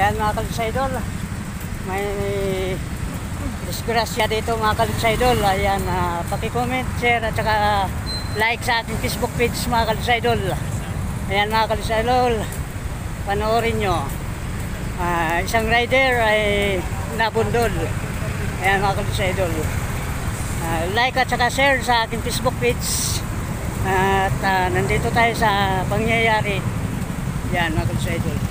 Ayan mga Kalidsa Idol, may disgrasya dito mga Kalidsa Idol. Ayan, paki-comment, share at saka like sa ating Facebook page mga Kalidsa Idol. Ayan mga Kalidsa Idol, panoorin nyo. Isang rider ay nabundol. Ayan mga Kalidsa Idol, like at saka share sa aking Facebook page. At nandito tayo sa pangyayari. Ayan mga Kalidsa Idol.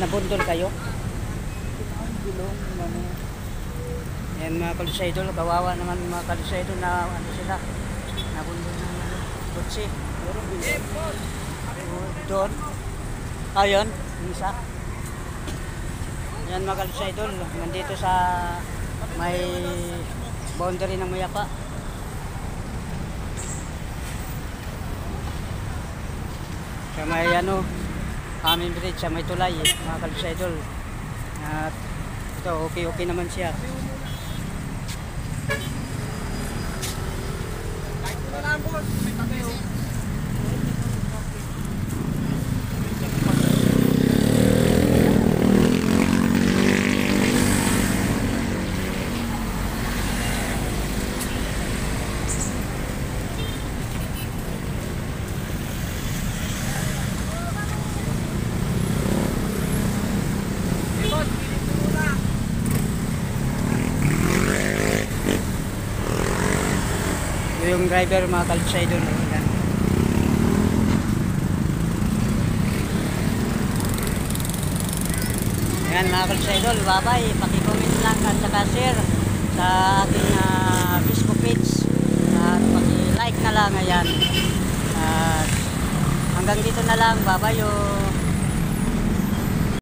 Nabundol kayo? Yan mga Kalidsa Idol, kawawa naman mga Kalidsa Idol na ano sila, nabundol ng kotse. Doon. Ayun, isa. Yan mga Kalidsa Idol, nandito sa may boundary ng Mayapa. Sa may ano, aming bridge sa may tulay mga Kalidsa Idol. At ito okay naman siya. Yung driver mga Kalidsa Idol. Ayan mga Kalidsa Idol, bye-bye. Paki-comment lang at saka share sa ating Facebook page. At paki-like na lang. Ayan. Hanggang dito na lang. Bye-bye.